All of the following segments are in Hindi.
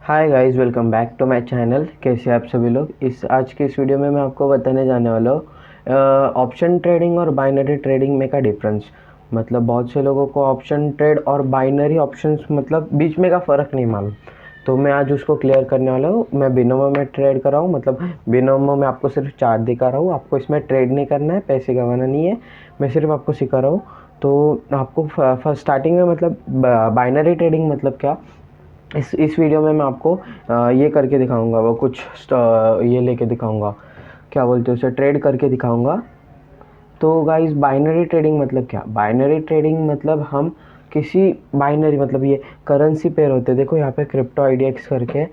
Hi guys, welcome back to my channel. कैसे आप सभी लोग। आज के इस वीडियो में मैं आपको बताने जाने वाला हूँ ऑप्शन ट्रेडिंग और बाइनरी ट्रेडिंग में का डिफरेंस। मतलब बहुत से लोगों को ऑप्शन ट्रेड और बाइनरी ऑप्शंस मतलब बीच में का फ़र्क नहीं मालूम, तो मैं आज उसको क्लियर करने वाला हूँ। मैं बिनोमो में ट्रेड कर रहा हूँ, मतलब बिनोमो में आपको सिर्फ चार्ट दिखा रहा हूँ। आपको इसमें ट्रेड नहीं करना है, पैसे कमाना नहीं है, मैं सिर्फ आपको सिखा रहा हूँ। तो आपको फर्स्ट स्टार्टिंग में मतलब बाइनरी ट्रेडिंग मतलब क्या, इस वीडियो में मैं आपको ये करके दिखाऊंगा, वो कुछ ये लेके दिखाऊंगा, क्या बोलते हैं उसे, ट्रेड करके दिखाऊंगा। तो गाइस, बाइनरी ट्रेडिंग मतलब क्या। बाइनरी ट्रेडिंग मतलब हम किसी बाइनरी, मतलब ये करेंसी पेयर होते हैं। देखो यहाँ पे क्रिप्टो आईडीएक्स करके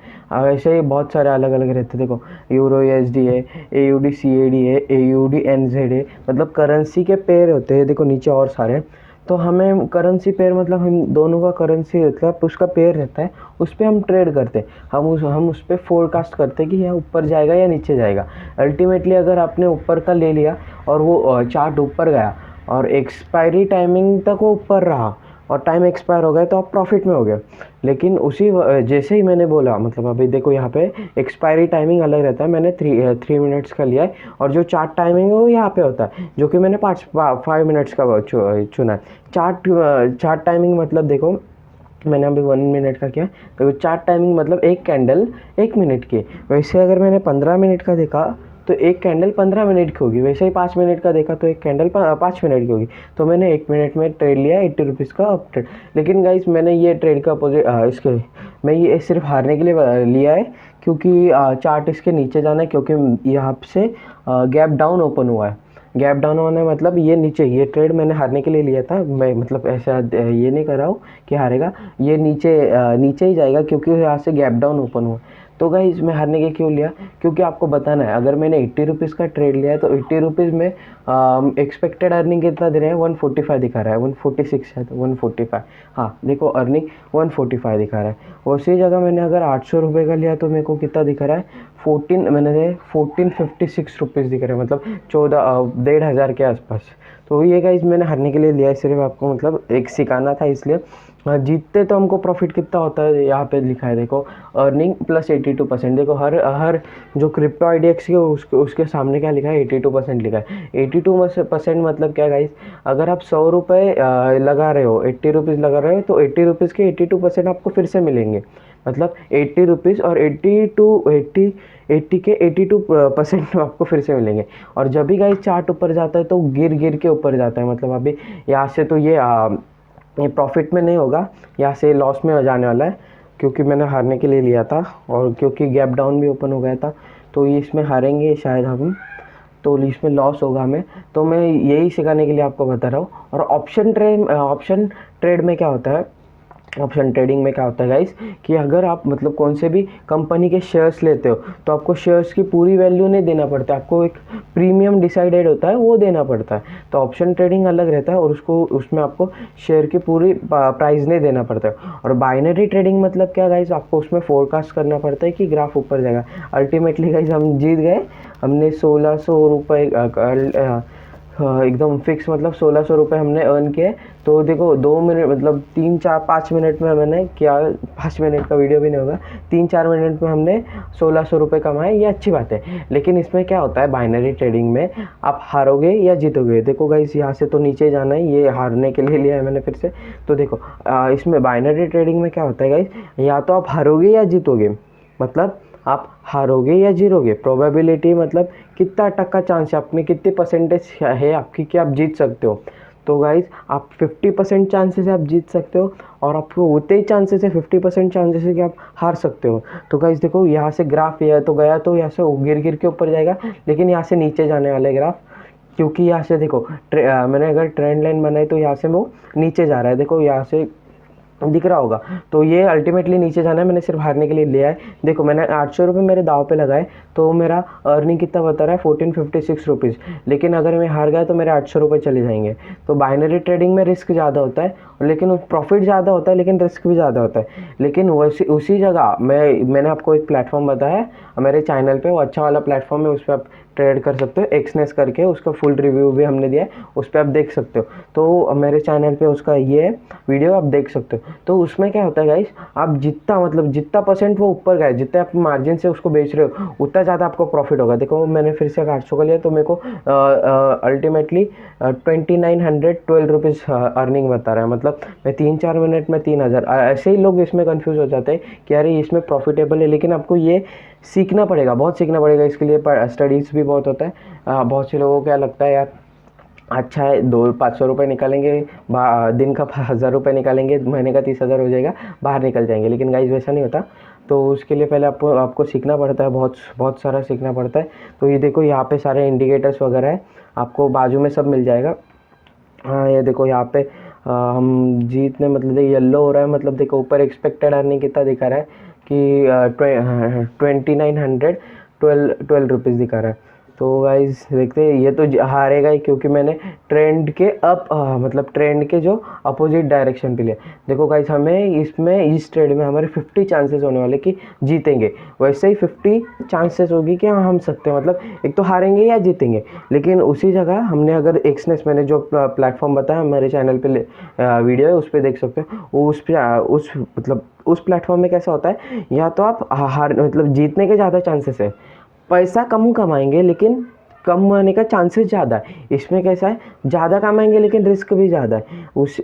ऐसे ही बहुत सारे अलग अलग रहते हैं। देखो यूरो यूएसडी है, एयूडी सीएडी है, एयूडी एनजेड है, मतलब करेंसी के पेयर होते हैं। देखो नीचे और सारे। तो हमें करेंसी पेयर मतलब हम दोनों का करेंसी मतलब उसका पेयर रहता है, उस पर हम ट्रेड करते हैं। हम उस पर फोरकास्ट करते हैं कि यह ऊपर जाएगा या नीचे जाएगा। अल्टीमेटली अगर आपने ऊपर का ले लिया और वो चार्ट ऊपर गया और एक्सपायरी टाइमिंग तक वो ऊपर रहा और टाइम एक्सपायर हो गया, तो आप प्रॉफिट में हो गए। लेकिन जैसे ही मैंने बोला, मतलब अभी देखो यहाँ पे एक्सपायरी टाइमिंग अलग रहता है। मैंने 3 मिनट्स का लिया है और जो चार्ट टाइमिंग है वो यहाँ पे होता है, जो कि मैंने 5 मिनट्स का चुना है। चार्ट टाइमिंग मतलब देखो, मैंने अभी 1 मिनट का किया, तो चार्ट टाइमिंग मतलब एक कैंडल 1 मिनट की। वैसे अगर मैंने 15 मिनट का देखा तो एक कैंडल 15 मिनट की होगी। वैसे ही 5 मिनट का देखा तो एक कैंडल 5 मिनट की होगी। तो मैंने 1 मिनट में ट्रेड लिया 80 रुपीज़ का अप ट्रेड। लेकिन गाइस, मैंने ये ट्रेड का अपोजिट इसके मैं ये सिर्फ हारने के लिए लिया है, क्योंकि चार्ट इसके नीचे जाना है, क्योंकि यहाँ से गैप डाउन ओपन हुआ है। गैप डाउन होने मतलब ये नीचे, ये ट्रेड मैंने हारने के लिए लिया था। मैं मतलब ऐसा ये नहीं कर रहा हूँ कि हारेगा, ये नीचे ही जाएगा, क्योंकि यहाँ से गैप डाउन ओपन हुआ। तो गाइस, मैं हारने के क्यों लिया, क्योंकि आपको बताना है, अगर मैंने 80 रुपीज़ का ट्रेड लिया है तो 80 रुपीज़ में एक्सपेक्टेड अर्निंग कितना दे रहे हैं, 145 दिखा रहा है, 146 है तो 145। हाँ देखो, अर्निंग 145 दिखा रहा है। उसी जगह मैंने अगर 800 रुपये का लिया तो मेरे को कितना दिखा रहा है, 1456 रुपीज़ दिख रहे हैं, मतलब 1,500 के आसपास। तो ये गाइस, मैंने हारने के लिए लिया है, सिर्फ आपको मतलब एक सिखाना था इसलिए। जीतते तो हमको प्रॉफिट कितना होता है, यहाँ पे लिखा है देखो, अर्निंग प्लस 82%। देखो हर जो क्रिप्टो आईडीएक्स के उसके सामने क्या लिखा है, 82% लिखा है। 82% मतलब क्या गाइस, अगर आप 100 रुपये लगा रहे हो, 80 रुपीज़ लगा रहे हो, तो 80 रुपीज़ के 82% आपको फिर से मिलेंगे। मतलब 80 रुपीज़ और 80 के 82% आपको फिर से मिलेंगे। और जब भी गाइस चार्ट ऊपर जाता है तो गिर गिर के ऊपर जाता है। मतलब अभी यहाँ से तो ये प्रॉफिट में नहीं होगा, यहाँ से लॉस में जाने वाला है, क्योंकि मैंने हारने के लिए लिया था और क्योंकि गैप डाउन भी ओपन हो गया था। तो ये इसमें हारेंगे शायद हम, तो इसमें लॉस होगा हमें। तो मैं यही सिखाने के लिए आपको बता रहा हूँ। और ऑप्शन ट्रेड में क्या होता है, ऑप्शन ट्रेडिंग में क्या होता है गाइस, कि अगर आप मतलब कौन से भी कंपनी के शेयर्स लेते हो तो आपको शेयर्स की पूरी वैल्यू नहीं देना पड़ता, आपको एक प्रीमियम डिसाइडेड होता है वो देना पड़ता है। तो ऑप्शन ट्रेडिंग अलग रहता है और उसमें आपको शेयर की पूरी प्राइस नहीं देना पड़ता है। और बाइनरी ट्रेडिंग मतलब क्या गाइस, आपको उसमें फोरकास्ट करना पड़ता है कि ग्राफ ऊपर जाएगा। अल्टीमेटली गाइस, हम जीत गए, हमने 1600 रुपये एकदम फिक्स, मतलब 1600 रुपये हमने अर्न किए। तो देखो 2 मिनट मतलब 3 4 5 मिनट में मैंने क्या, 5 मिनट का वीडियो भी नहीं होगा, 3 4 मिनट में हमने 1600 रुपये कमाए। ये अच्छी बात है। लेकिन इसमें क्या होता है, बाइनरी ट्रेडिंग में आप हारोगे या जीतोगे। देखो गाइस, यहाँ से तो नीचे जाना है, ये हारने के लिए लिया है मैंने फिर से। तो देखो इसमें बाइनरी ट्रेडिंग में क्या होता है गाइस, या तो आप हारोगे या जीतोगे। मतलब आप हारोगे या जीरोगे, प्रोबेबिलिटी मतलब कितना टक्का चांस है, अपने कितनी परसेंटेज है आपकी कि आप जीत सकते हो। तो गाइज, आप 50% चांसेस है आप जीत सकते हो, और आपको उतने ही चांसेस है 50% चांसेस है कि आप हार सकते हो। तो गाइज देखो, यहाँ से ग्राफ यह तो गया, तो यहाँ से गिर गिर के ऊपर जाएगा, लेकिन यहाँ से नीचे जाने वाले ग्राफ, क्योंकि यहाँ से देखो मैंने अगर ट्रेंड लाइन बनाई तो यहाँ से वो नीचे जा रहा है। देखो यहाँ से दिख रहा होगा, तो ये अल्टीमेटली नीचे जाना है। मैंने सिर्फ हारने के लिए लिया है। देखो मैंने 800 रुपये मेरे दाव पे लगाए, तो मेरा अर्निंग कितना बता रहा है, 1456 रुपीज़। लेकिन अगर मैं हार गया तो मेरे 800 रुपये चले जाएंगे। तो बाइनरी ट्रेडिंग में रिस्क ज़्यादा होता है, लेकिन प्रॉफिट ज़्यादा होता है, लेकिन रिस्क भी ज़्यादा होता है। लेकिन उसी जगह मैंने आपको एक प्लेटफॉर्म बताया मेरे चैनल पे, वो अच्छा वाला प्लेटफॉर्म है, उस पर आप ट्रेड कर सकते हो एक्सनेस करके, उसका फुल रिव्यू भी हमने दिया है, उस पर आप देख सकते हो। तो मेरे चैनल पे उसका ये वीडियो आप देख सकते हो। तो उसमें क्या होता है गाइस, आप जितना मतलब जितना परसेंट वो ऊपर गए, जितने आप मार्जिन से उसको बेच रहे हो उतना ज़्यादा आपको प्रॉफिट होगा। देखो मैंने फिर से 800 का लिया तो मेरे को अल्टीमेटली 2912 रुपीज़ अर्निंग बता रहा है। मतलब मैं 3-4 मिनट में 3000। ऐसे ही लोग इसमें कंफ्यूज हो जाते हैं कि अरे इसमें प्रॉफिटेबल है, लेकिन आपको ये सीखना पड़ेगा, बहुत सीखना पड़ेगा। इसके लिए स्टडीज़ भी बहुत होता है। बहुत से लोगों को क्या लगता है यार, अच्छा है 200-500 रुपये निकालेंगे, दिन का 1000 रुपये निकालेंगे, महीने का 30,000 हो जाएगा, बाहर निकल जाएंगे। लेकिन गाइस वैसा नहीं होता। तो उसके लिए पहले आपको सीखना पड़ता है, बहुत बहुत सारा सीखना पड़ता है। तो ये देखो यहाँ पे सारे इंडिकेटर्स वगैरह है, आपको बाजू में सब मिल जाएगा। हाँ ये देखो यहाँ पे हम जीतने मतलब येलो हो रहा है, मतलब देखो ऊपर एक्सपेक्टेड अर्निंग कितना दिखा रहा है कि 2912 रुपीज़ दिखा रहा है। तो गाइस देखते हैं, ये तो हारेगा ही क्योंकि मैंने ट्रेंड के मतलब ट्रेंड के जो अपोजिट डायरेक्शन पे लिया। देखो गाइस हमें इसमें इस ट्रेड में हमारे 50 चांसेस होने वाले कि जीतेंगे, वैसे ही 50 चांसेस होगी कि हम सकते हैं, मतलब एक तो हारेंगे या जीतेंगे। लेकिन उसी जगह हमने अगर एक्सनेस, मैंने जो प्लेटफॉर्म बताया मेरे चैनल पे वीडियो है उस पर देख सकते हो। वो उस मतलब उस प्लेटफॉर्म में कैसा होता है, या तो आप हार मतलब जीतने के ज़्यादा चांसेस है, पैसा कम कमाएंगे लेकिन कमाने का चांसेस ज़्यादा है। इसमें कैसा है, ज़्यादा कमाएंगे लेकिन रिस्क भी ज़्यादा है।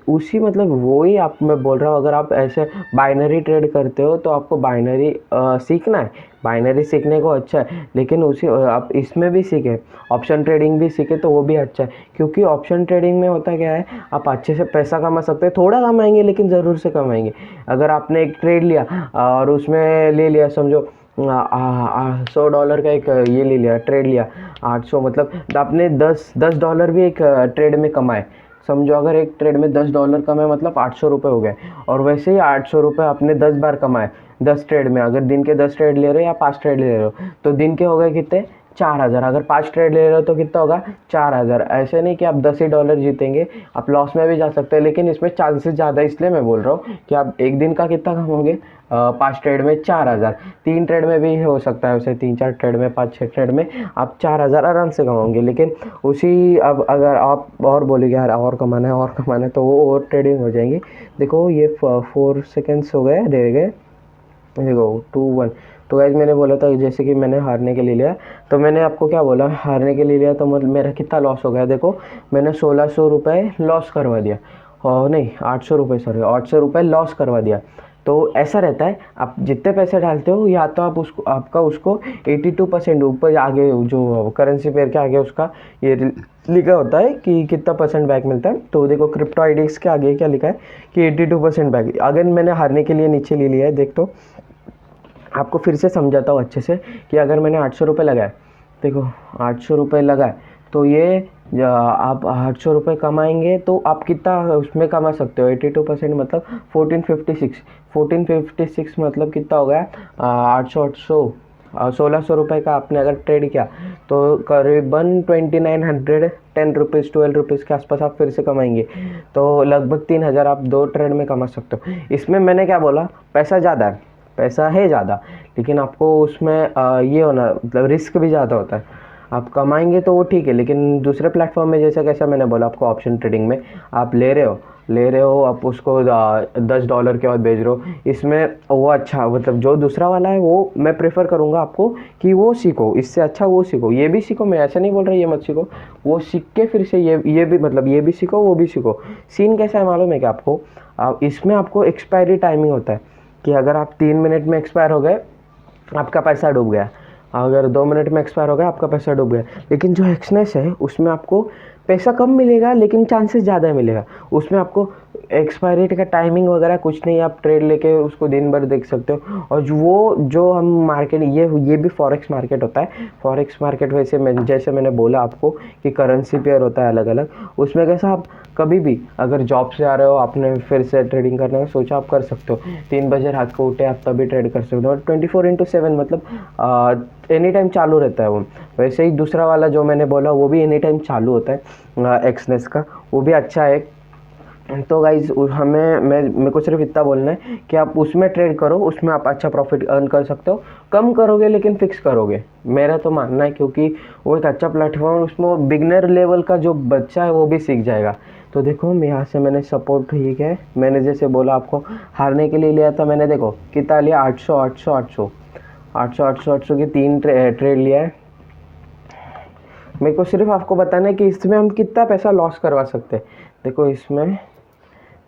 उसी मतलब वही आप मैं बोल रहा हूँ, अगर आप ऐसे बाइनरी ट्रेड करते हो तो आपको बाइनरी सीखना है। बाइनरी सीखने को अच्छा है, लेकिन उसी आप इसमें भी सीखे, ऑप्शन ट्रेडिंग भी सीखे तो वो भी अच्छा है। क्योंकि ऑप्शन ट्रेडिंग में होता क्या है, आप अच्छे से पैसा कमा सकते हैं, थोड़ा कमाएंगे लेकिन ज़रूर से कमाएंगे। अगर आपने एक ट्रेड लिया और उसमें ले लिया समझो $100 का एक ये ले लिया, ट्रेड लिया 800, मतलब आपने $10 भी एक ट्रेड में कमाए। समझो अगर एक ट्रेड में $10 कमाए मतलब 800 रुपये हो गए। और वैसे ही 800 रुपये आपने 10 बार कमाए 10 ट्रेड में। अगर दिन के 10 ट्रेड ले रहे हो या 5 ट्रेड ले रहे हो तो दिन के हो गए कितने, 4000। अगर 5 ट्रेड ले रहे हो तो कितना होगा, 4000। ऐसे नहीं कि आप $10 जीतेंगे, आप लॉस में भी जा सकते हैं, लेकिन इसमें चांसेस ज़्यादा इसलिए मैं बोल रहा हूँ कि आप एक दिन का कितना कमाओगे, 5 ट्रेड में 4000। 3 ट्रेड में भी हो सकता है वैसे, 3-4 ट्रेड में, 5-6 ट्रेड में आप 4000 आराम से कमाओगे। लेकिन उसी अब अगर आप और बोलेंगे यार और कमाना है और कमाना है, तो वो ओवर ट्रेडिंग हो जाएंगी। देखो ये 4 सेकेंड्स हो गए, रह गए, देखो 2-1। तो गाइज मैंने बोला था जैसे कि मैंने हारने के लिए लिया, तो मैंने आपको क्या बोला, हारने के लिए लिया तो मतलब मेरा कितना लॉस हो गया। देखो मैंने 1600 रुपये लॉस करवा दिया, और नहीं 800 रुपये, सॉरी 800 रुपये लॉस करवा दिया। तो ऐसा रहता है, आप जितने पैसे डालते हो या तो आप उसको आपका उसको 82% ऊपर आगे जो करेंसी पेयर के आगे उसका ये लिखा होता है कि कितना परसेंट बैक मिलता है। तो देखो क्रिप्टो आईडीएक्स के आगे क्या लिखा है कि 82% बैक। अगर मैंने हारने के लिए नीचे ले लिया है, देख तो आपको फिर से समझाता हूँ अच्छे से कि अगर मैंने 800 रुपये लगाए, देखो 800 रुपये लगाए, तो ये आप 800 रुपये कमाएंगे तो आप कितना उसमें कमा सकते हो, 82% मतलब 1456 मतलब कितना हो गया, 1600 रुपये का आपने अगर ट्रेड किया तो करीबन 2910 रुपीज़ 12 रुपीज़ के आसपास आप फिर से कमाएंगे। तो लगभग 3000 आप 2 ट्रेड में कमा सकते हो। इसमें मैंने क्या बोला, पैसा ज़्यादा है, पैसा है ज़्यादा, लेकिन आपको उसमें ये होना मतलब रिस्क भी ज़्यादा होता है। आप कमाएंगे तो वो ठीक है, लेकिन दूसरे प्लेटफॉर्म में जैसा कैसा मैंने बोला आपको, ऑप्शन ट्रेडिंग में आप ले रहे हो आप उसको $10 के बाद बेच रहे हो, इसमें वो अच्छा मतलब जो दूसरा वाला है वो मैं प्रेफर करूँगा आपको कि वो सीखो, इससे अच्छा वो सीखो, ये भी सीखो। मैं ऐसा नहीं बोल रहा ये मत सीखो, वो सीख के फिर से ये भी मतलब ये भी सीखो वो भी सीखो। सीन कैसा है मालूम है कि आपको इसमें आपको एक्सपायरी टाइमिंग होता है कि अगर आप 3 मिनट में एक्सपायर हो गए आपका पैसा डूब गया, अगर 2 मिनट में एक्सपायर हो गया आपका पैसा डूब गया। लेकिन जो एक्सनेस है उसमें आपको पैसा कम मिलेगा लेकिन चांसेस ज़्यादा मिलेगा। उसमें आपको एक्सपायरी का टाइमिंग वगैरह कुछ नहीं, आप ट्रेड लेके उसको दिन भर देख सकते हो। और जो हम मार्केट ये भी फॉरेक्स मार्केट होता है। फॉरेक्स मार्केट वैसे जैसे मैंने बोला आपको कि करेंसी पेयर होता है अलग अलग, उसमें कैसा आप कभी भी अगर जॉब से आ रहे हो, आपने फिर से ट्रेडिंग करने का सोचा, आप कर सकते हो। 3 बजे रात को उठे आप तभी ट्रेड कर सकते हो, और 24/7 मतलब एनी टाइम चालू रहता है वो। वैसे ही दूसरा वाला जो मैंने बोला वो भी एनी टाइम चालू होता है एक्सनेस का, वो भी अच्छा है। तो गाइज हमें मेरे को सिर्फ इतना बोलना है कि आप उसमें ट्रेड करो, उसमें आप अच्छा प्रॉफिट अर्न कर सकते हो। कम करोगे लेकिन फिक्स करोगे, मेरा तो मानना है, क्योंकि वो एक अच्छा प्लेटफॉर्म, उसमें बिगनर लेवल का जो बच्चा है वो भी सीख जाएगा। तो देखो मैं यहाँ से मैंने सपोर्ट, ठीक है, मैंने जैसे बोला आपको हारने के लिए लिया था मैंने, देखो कितना लिया, 800 800 800 800 800 800 की 3 ट्रेड लिया है। मेरे को सिर्फ आपको बताना है कि इसमें हम कितना पैसा लॉस करवा सकते हैं। देखो इसमें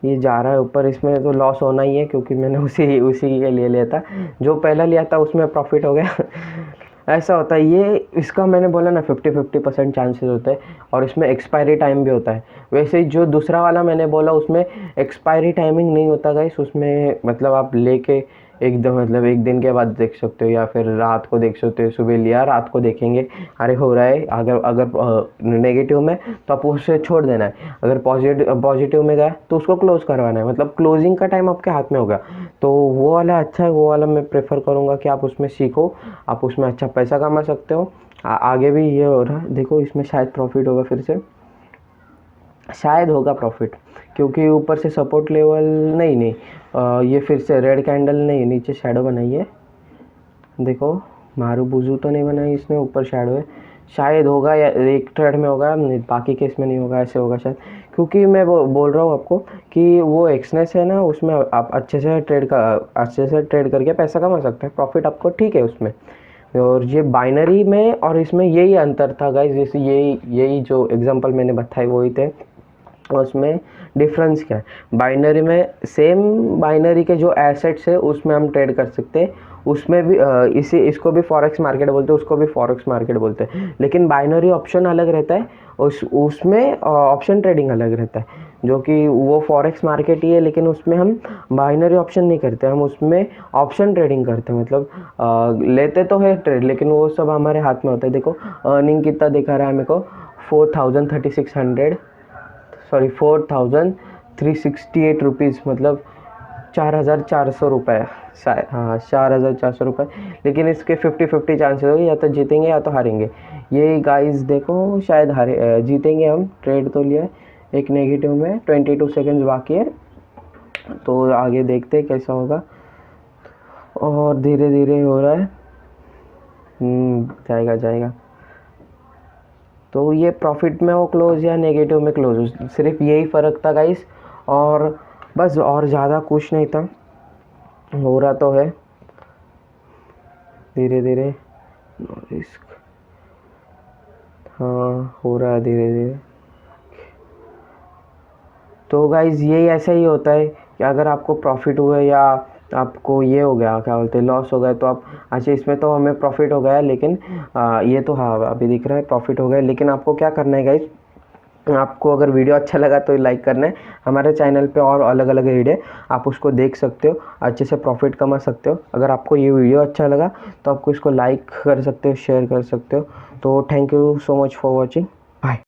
ये जा रहा है ऊपर, इसमें तो लॉस होना ही है, क्योंकि मैंने उसी के लिए लिया था। जो पहला लिया था उसमें प्रॉफिट हो गया ऐसा होता है ये, इसका मैंने बोला ना 50% चांसेस होते हैं, और इसमें एक्सपायरी टाइम भी होता है। वैसे ही जो दूसरा वाला मैंने बोला उसमें एक्सपायरी टाइमिंग नहीं होता गाइस, उसमें मतलब आप लेके एकदम मतलब एक दिन के बाद देख सकते हो, या फिर रात को देख सकते हो, सुबह लिया रात को देखेंगे अरे हो रहा है, अगर अगर नेगेटिव में तो आप उसे छोड़ देना है, अगर पॉजिटिव में गया तो उसको क्लोज करवाना है, मतलब क्लोजिंग का टाइम आपके हाथ में होगा। तो वो वाला अच्छा है, वो वाला मैं प्रेफर करूँगा कि आप उसमें सीखो, आप उसमें अच्छा पैसा कमा सकते हो। आगे भी ये हो रहा है, देखो इसमें शायद प्रॉफिट होगा, फिर से शायद होगा प्रॉफिट, क्योंकि ऊपर से सपोर्ट लेवल नहीं ये फिर से रेड कैंडल नहीं, नीचे शैडो बनाई है, देखो मारू बुजू तो नहीं बनाई इसने, ऊपर शैडो है, शायद होगा या एक ट्रेड में होगा, बाकी केस में नहीं होगा, ऐसे होगा शायद। क्योंकि मैं बोल रहा हूँ आपको कि वो एक्सनेस है ना, उसमें आप अच्छे से ट्रेड करके पैसा कमा सकते हैं, प्रॉफिट आपको ठीक है उसमें। और ये बाइनरी में और इसमें यही अंतर था गाइज, जैसे यही जो एग्जांपल मैंने बताए वही थे, उसमें डिफरेंस क्या है, बाइनरी में सेम बाइनरी के जो एसेट्स है उसमें हम ट्रेड कर सकते हैं, उसमें भी इसको भी फॉरेक्स मार्केट बोलते हैं, उसको भी फॉरेक्स मार्केट बोलते हैं, लेकिन बाइनरी ऑप्शन अलग रहता है, उसमें ऑप्शन ट्रेडिंग अलग रहता है, जो कि वो फॉरेक्स मार्केट ही है, लेकिन उसमें हम बाइनरी ऑप्शन नहीं करते, हम उसमें ऑप्शन ट्रेडिंग करते हैं, मतलब लेते तो है ट्रेड, लेकिन वो सब हमारे हाथ में होता है। देखो अर्निंग कितना दिखा रहा है मेरे को, 4,368 रुपीज़, मतलब 4,400 रुपये शायद, हाँ 4,400 रुपये, लेकिन इसके 50-50 चांसेस होंगे, या तो जीतेंगे या तो हारेंगे। ये गाइस देखो शायद जीतेंगे हम, ट्रेड तो लिया है एक नेगेटिव में, 22 सेकेंड्स बाकी है, तो आगे देखते हैं कैसा होगा, और धीरे धीरे हो रहा है, जाएगा। तो ये प्रॉफिट में हो क्लोज या नेगेटिव में क्लोज, सिर्फ यही फ़र्क था गाइस, और बस, और ज़्यादा कुछ नहीं था, हो रहा तो है धीरे धीरे, रिस्क, हाँ हो रहा है धीरे धीरे। तो गाइज़ यही ऐसा ही होता है कि अगर आपको प्रॉफिट हुआ या आपको ये हो गया, क्या बोलते हैं, लॉस हो गया, तो आप अच्छा, इसमें तो हमें प्रॉफिट हो गया, लेकिन ये तो हाँ अभी दिख रहा है प्रॉफिट हो गया, लेकिन आपको क्या करना है गाइज़, आपको अगर वीडियो अच्छा लगा तो लाइक करना है, हमारे चैनल पे और अलग अलग वीडियो आप उसको देख सकते हो, अच्छे से प्रॉफिट कमा सकते हो। अगर आपको ये वीडियो अच्छा लगा तो आपको इसको लाइक कर सकते हो, शेयर कर सकते हो। तो thank you so much for watching, bye.